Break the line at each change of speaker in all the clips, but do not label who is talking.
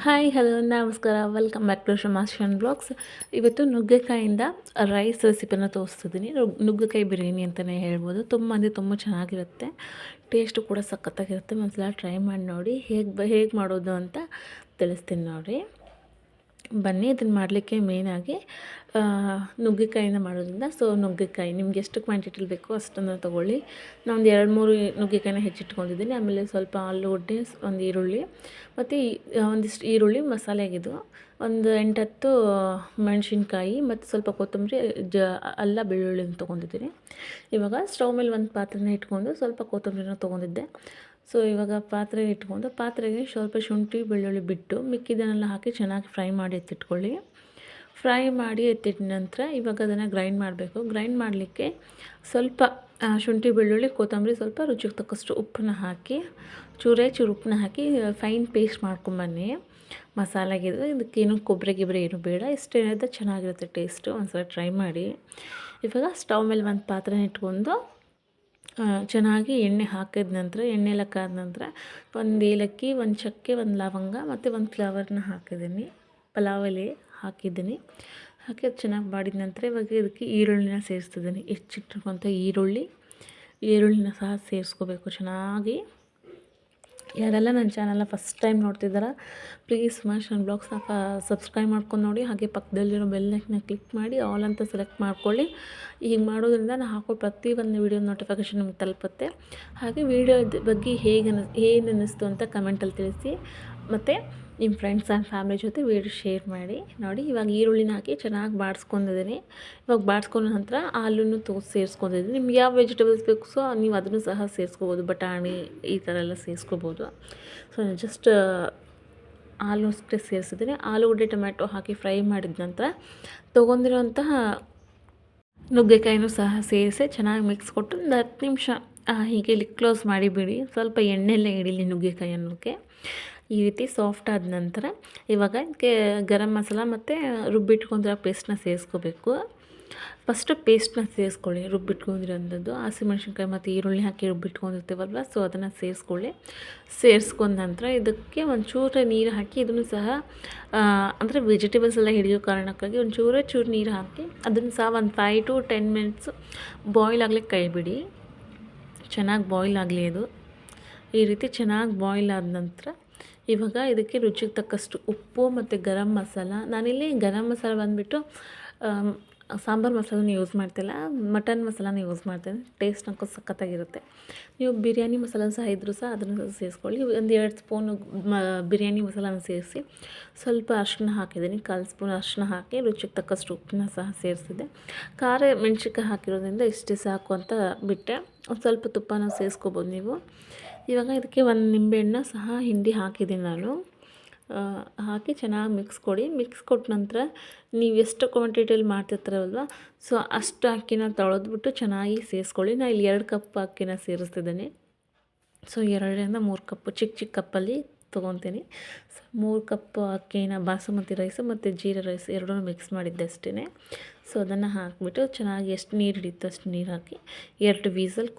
Hi hello ನಮಸ್ಕಾರ welcome back to ಶಮಾಶನ್ blogs. ಇವತ್ತು ನುಗ್ಗೆಕಾಯಿಂದ rice ರೆಸಿಪಿನ ತೋರಿಸ್ತಿದ್ದೀನಿ. ನುಗ್ಗೆಕಾಯಿ ಬಿರಿಯಾನಿ ಅಂತಲೇ ಹೇಳ್ಬೋದು. ತುಂಬ ಚೆನ್ನಾಗಿರುತ್ತೆ, ಟೇಸ್ಟು ಕೂಡ ಸಖತ್ತಾಗಿರುತ್ತೆ. ಒಂದ್ಸಲ ಟ್ರೈ ಮಾಡಿ ನೋಡಿ, ಹೇಗೆ ಮಾಡೋದು ಅಂತ ತಿಳಿಸ್ತೀನಿ ನೋಡಿ. ಬನ್ನಿ, ಇದನ್ನು ಮಾಡಲಿಕ್ಕೆ ಮೇಯ್ನಾಗಿ ನುಗ್ಗೆಕಾಯಿಂದ ಮಾಡೋದ್ರಿಂದ. ನುಗ್ಗೆಕಾಯಿ ನಿಮ್ಗೆ ಎಷ್ಟು ಕ್ವಾಂಟಿಟಿಲಿ ಬೇಕೋ ಅಷ್ಟನ್ನು ತೊಗೊಳ್ಳಿ. ನಾನು ಒಂದು 2-3 ನುಗ್ಗೆಕಾಯಿನ ಹೆಚ್ಚಿಟ್ಕೊಂಡಿದ್ದೀನಿ. ಆಮೇಲೆ ಸ್ವಲ್ಪ ಆಲೂಗಡ್ಡೆ, ಒಂದು ಈರುಳ್ಳಿ ಮತ್ತು ಒಂದಿಷ್ಟು ಈರುಳ್ಳಿ ಮಸಾಲೆಗಿದು, ಒಂದು 8-10 ಮೆಣಸಿನ್ಕಾಯಿ ಮತ್ತು ಸ್ವಲ್ಪ ಕೊತ್ತಂಬರಿ, ಅಲ್ಲ ಬೆಳ್ಳುಳ್ಳಿನ ತೊಗೊಂಡಿದ್ದೀನಿ. ಇವಾಗ ಸ್ಟವ್ ಮೇಲೆ ಒಂದು ಪಾತ್ರೆನ ಇಟ್ಕೊಂಡು ಸ್ವಲ್ಪ ಕೊತ್ತಂಬರಿನ ತೊಗೊಂಡಿದ್ದೆ. ಇವಾಗ ಪಾತ್ರೆ ಇಟ್ಕೊಂಡು ಪಾತ್ರೆಗೆ ಸ್ವಲ್ಪ ಶುಂಠಿ ಬೆಳ್ಳುಳ್ಳಿ ಬಿಟ್ಟು ಮಿಕ್ಕಿದನ್ನೆಲ್ಲ ಹಾಕಿ ಚೆನ್ನಾಗಿ ಫ್ರೈ ಮಾಡಿ ಎತ್ತಿಟ್ಕೊಳ್ಳಿ. ಫ್ರೈ ಮಾಡಿ ಎತ್ತಿಟ್ಟ ನಂತರ ಇವಾಗ ಅದನ್ನು ಗ್ರೈಂಡ್ ಮಾಡಬೇಕು. ಗ್ರೈಂಡ್ ಮಾಡಲಿಕ್ಕೆ ಸ್ವಲ್ಪ ಶುಂಠಿ ಬೆಳ್ಳುಳ್ಳಿ ಕೊತ್ತಂಬರಿ, ಸ್ವಲ್ಪ ರುಚಿಗೆ ತಕ್ಕಷ್ಟು ಉಪ್ಪನ್ನ ಹಾಕಿ ಚೂರು ಉಪ್ಪನ್ನ ಹಾಕಿ ಫೈನ್ ಪೇಸ್ಟ್ ಮಾಡ್ಕೊಂಬನ್ನಿ. ಮಸಾಲೆಗೆ ಇದಕ್ಕೇನು ಕೊಬ್ಬರಿ ಏನು ಬೇಡ, ಇಷ್ಟೇನಿದೆ ಚೆನ್ನಾಗಿರುತ್ತೆ ಟೇಸ್ಟು. ಒಂದ್ಸಲ ಟ್ರೈ ಮಾಡಿ. ಇವಾಗ ಸ್ಟವ್ ಮೇಲೆ ಒಂದು ಪಾತ್ರೆನ ಇಟ್ಕೊಂಡು ಚೆನ್ನಾಗಿ ಎಣ್ಣೆ ಹಾಕಿದ ನಂತರ, ಎಣ್ಣೆ ಎಲ್ಲ ಕಾದ ನಂತರ ಒಂದು ಏಲಕ್ಕಿ, ಒಂದು ಚಕ್ಕೆ, ಒಂದು ಲವಂಗ ಮತ್ತು ಒಂದು ಫ್ಲವರ್ನ ಹಾಕಿದ್ದೀನಿ. ಪಲಾವ್ ಎಲೆ ಹಾಕಿದ್ದೀನಿ. ಹಾಕಿ ಅದು ಚೆನ್ನಾಗಿ ಬಾಡಿದ ನಂತರ ಇವಾಗ ಇದಕ್ಕೆ ಈರುಳ್ಳಿನ ಸೇರಿಸ್ತಿದ್ದೀನಿ. ಹೆಚ್ಚಿಟ್ಟಿರುವಂಥ ಈರುಳ್ಳಿನ ಸಹ ಸೇರಿಸ್ಕೋಬೇಕು ಚೆನ್ನಾಗಿ. ಯಾರೆಲ್ಲ ನನ್ನ ಚಾನಲ್ನ ಫಸ್ಟ್ ಟೈಮ್ ನೋಡ್ತಿದ್ದಾರ ಪ್ಲೀಸ್ ಶಮಾಶನ್ ಬ್ಲಾಗ್ಸ್ನ ಸಬ್ಸ್ಕ್ರೈಬ್ ಮಾಡ್ಕೊಂಡು ನೋಡಿ. ಹಾಗೆ ಪಕ್ಕದಲ್ಲಿರೋ ಬೆಲ್ಲೈಕನ್ನ ಕ್ಲಿಕ್ ಮಾಡಿ ಆಲ್ ಅಂತ ಸೆಲೆಕ್ಟ್ ಮಾಡ್ಕೊಳ್ಳಿ. ಹೀಗೆ ಮಾಡೋದ್ರಿಂದ ನಾನು ಹಾಕೋ ಪ್ರತಿಯೊಂದು ವೀಡಿಯೋ ನೋಟಿಫಿಕೇಷನ್ ನಿಮ್ಗೆ ತಲುಪುತ್ತೆ. ಹಾಗೆ ವೀಡಿಯೋದ ಬಗ್ಗೆ ಏನು ಅನ್ನಿಸ್ತು ಅಂತ ಕಮೆಂಟಲ್ಲಿ ತಿಳಿಸಿ. ಮತ್ತು ನಿಮ್ಮ ಫ್ರೆಂಡ್ಸ್ ಆ್ಯಂಡ್ ಫ್ಯಾಮಿಲಿ ಜೊತೆ ವೀಡಿಯೋ ಶೇರ್ ಮಾಡಿ. ನೋಡಿ, ಇವಾಗ ಈರುಳ್ಳಿನ ಹಾಕಿ ಚೆನ್ನಾಗಿ ಬಾಡಿಸ್ಕೊಂಡಿದ್ದೀನಿ. ಇವಾಗ ಬಾಡಿಸ್ಕೊಂಡ ನಂತರ ಆಲೂನು ಸೇರಿಸ್ಕೊಂಡಿದ್ದೀನಿ. ನಿಮ್ಗೆ ಯಾವ ವೆಜಿಟೇಬಲ್ಸ್ ಬೇಕು ನೀವು ಅದನ್ನು ಸಹ ಸೇರಿಸ್ಕೋಬೋದು. ಬಟಾಣಿ ಈ ಥರ ಎಲ್ಲ ಸೇರಿಸ್ಕೋಬೋದು. ಜಸ್ಟ್ ಆಲೂ ಅಷ್ಟೇ ಸೇರಿಸಿದ್ದೀನಿ. ಆಲೂಗಡ್ಡೆ ಟೊಮ್ಯಾಟೊ ಹಾಕಿ ಫ್ರೈ ಮಾಡಿದ ನಂತರ ತೊಗೊಂಡಿರೋಂತಹ ನುಗ್ಗೆಕಾಯಿನೂ ಸಹ ಸೇರಿಸಿ ಚೆನ್ನಾಗಿ ಮಿಕ್ಸ್ ಕೊಟ್ಟು ಒಂದು 10 ನಿಮಿಷ ಹೀಗೆ ಕ್ಲೋಸ್ ಮಾಡಿಬಿಡಿ. ಸ್ವಲ್ಪ ಎಣ್ಣೆಲ್ಲೇ ಇಡೀಲಿ ನುಗ್ಗೆಕಾಯಿ ಅನ್ನೋಕ್ಕೆ. ಈ ರೀತಿ ಸಾಫ್ಟ್ ಆದ ನಂತರ ಇವಾಗ ಇದಕ್ಕೆ ಗರಂ ಮಸಾಲ ಮತ್ತು ರುಬ್ಬಿಟ್ಕೊಂಡಿರೋ ಪೇಸ್ಟನ್ನ ಸೇರಿಸ್ಕೋಬೇಕು. ಫಸ್ಟು ಪೇಸ್ಟನ್ನ ಸೇರಿಸ್ಕೊಳ್ಳಿ, ರುಬ್ಬಿಟ್ಕೊಂಡಿರೋಂಥದ್ದು. ಹಸಿಮೆಣ್ಸಿನ್ಕಾಯಿ ಮತ್ತು ಈರುಳ್ಳಿ ಹಾಕಿ ರುಬ್ಬಿಟ್ಕೊಂಡಿರ್ತೀವಲ್ವ, ಅದನ್ನು ಸೇರಿಸ್ಕೊಳ್ಳಿ. ಸೇರಿಸ್ಕೊಂಡ ನಂತರ ಇದಕ್ಕೆ ಒಂಚೂರು ನೀರು ಹಾಕಿ ಇದನ್ನು ಸಹ ಅಂದರೆ ವೆಜಿಟೇಬಲ್ಸ್ ಎಲ್ಲ ಹಿಡಿಯೋ ಕಾರಣಕ್ಕಾಗಿ ಚೂರು ನೀರು ಹಾಕಿ ಅದನ್ನು ಸಹ ಒಂದು 5 to 10 ಮಿನಿಟ್ಸ್ ಬಾಯ್ಲ್ ಆಗಲಿಕ್ಕೆ ಕೈ ಬಿಡಿ. ಚೆನ್ನಾಗಿ ಬಾಯ್ಲ್ ಆಗಲಿ ಅದು. ಈ ರೀತಿ ಚೆನ್ನಾಗಿ ಬಾಯ್ಲ್ ಆದ ನಂತರ ಇವಾಗ ಇದಕ್ಕೆ ರುಚಿಗೆ ತಕ್ಕಷ್ಟು ಉಪ್ಪು ಮತ್ತು ಗರಂ ಮಸಾಲ. ನಾನಿಲ್ಲಿ ಗರಂ ಮಸಾಲ ಬಂದುಬಿಟ್ಟು ಸಾಂಬಾರು ಮಸಾಲನ ಯೂಸ್ ಮಾಡ್ತಿಲ್ಲ, ಮಟನ್ ಮಸಾಲಾನ ಯೂಸ್ ಮಾಡ್ತೇನೆ. ಟೇಸ್ಟ್ ನನಗೂ ಸಖತ್ತಾಗಿರುತ್ತೆ. ನೀವು ಬಿರಿಯಾನಿ ಮಸಾಲ ಸಹ ಇದ್ದರೂ ಸಹ ಅದನ್ನು ಸೇರಿಸ್ಕೊಳ್ಳಿ. ಒಂದು 2 ಸ್ಪೂನು ಬಿರಿಯಾನಿ ಮಸಾಲಾನ ಸೇರಿಸಿ ಸ್ವಲ್ಪ ಅರಿಶಿನ ಹಾಕಿದ್ದೀನಿ. 1/4 ಸ್ಪೂನ್ ಅರಿಶಿನ ಹಾಕಿ ರುಚಿಗೆ ತಕ್ಕಷ್ಟು ಉಪ್ಪನ್ನ ಸಹ ಸೇರಿಸಿದೆ. ಖಾರ ಮೆಣಸಿನ್ಕಾಯಿ ಹಾಕಿರೋದ್ರಿಂದ ಇಷ್ಟೇ ಸಾಕು ಅಂತ ಬಿಟ್ಟೆ. ಒಂದು ಸ್ವಲ್ಪ ತುಪ್ಪನ ಸೇರಿಸ್ಕೋಬೋದು ನೀವು. ಇವಾಗ ಇದಕ್ಕೆ ಒಂದು ನಿಂಬೆಹಣ್ಣು ಸಹ ಹಿಂಡಿ ಹಾಕಿದ್ದೀನಿ ನಾನು. ಹಾಕಿ ಚೆನ್ನಾಗಿ ಮಿಕ್ಸ್ ಕೊಡಿ. ಮಿಕ್ಸ್ ಕೊಟ್ಟ ನಂತರ ನೀವು ಎಷ್ಟು ಕ್ವಾಂಟಿಟಿಯಲ್ಲಿ ಮಾಡ್ತಿರ್ತಾರಲ್ವ, ಅಷ್ಟು ಅಕ್ಕಿನ ತೊಳೆದ್ಬಿಟ್ಟು ಚೆನ್ನಾಗಿ ಸೇರಿಸ್ಕೊಳ್ಳಿ. ನಾನು ಇಲ್ಲಿ 2 ಕಪ್ ಅಕ್ಕಿನ ಸೇರಿಸ್ತಿದ್ದೀನಿ. 2-3 ಕಪ್ಪು ಚಿಕ್ಕ ಕಪ್ಪಲ್ಲಿ ತೊಗೊತೀನಿ. 3 ಕಪ್ ಅಕ್ಕಿನ ಬಾಸುಮತಿ ರೈಸು ಮತ್ತು ಜೀರಾ ರೈಸ್ ಎರಡೂ ಮಿಕ್ಸ್ ಮಾಡಿದ್ದೆ ಅಷ್ಟೇ. ಅದನ್ನು ಹಾಕಿಬಿಟ್ಟು ಚೆನ್ನಾಗಿ ಎಷ್ಟು ನೀರು ಹಿಡಿಯುತ್ತೋ ಅಷ್ಟು ನೀರು ಹಾಕಿ 2 ವೀಸಲ್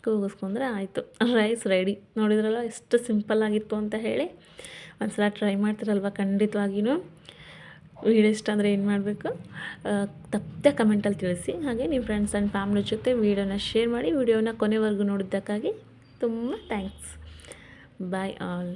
ಕೂಗಿಸ್ಕೊಂಡ್ರೆ ಆಯಿತು, ರೈಸ್ ರೆಡಿ. ನೋಡಿದ್ರಲ್ಲ ಎಷ್ಟು ಸಿಂಪಲ್ಲಾಗಿತ್ತು ಅಂತ ಹೇಳಿ. ಒಂದ್ಸಲ ಟ್ರೈ ಮಾಡ್ತಿರಲ್ವ ಖಂಡಿತವಾಗಿಯೂ. ವೀಡಿಯೋ ಇಷ್ಟ ಅಂದರೆ ಏನು ಮಾಡಬೇಕು, ತಪ್ಪದೆ ಕಮೆಂಟಲ್ಲಿ ತಿಳಿಸಿ. ಹಾಗೆ ನಿಮ್ಮ ಫ್ರೆಂಡ್ಸ್ ಆ್ಯಂಡ್ ಫ್ಯಾಮಿಲಿ ಜೊತೆ ವೀಡಿಯೋನ ಶೇರ್ ಮಾಡಿ. ವೀಡಿಯೋನ ಕೊನೆವರೆಗೂ ನೋಡಿದ್ದಕ್ಕಾಗಿ ತುಂಬ ಥ್ಯಾಂಕ್ಸ್. ಬಾಯ್ ಆಲ್.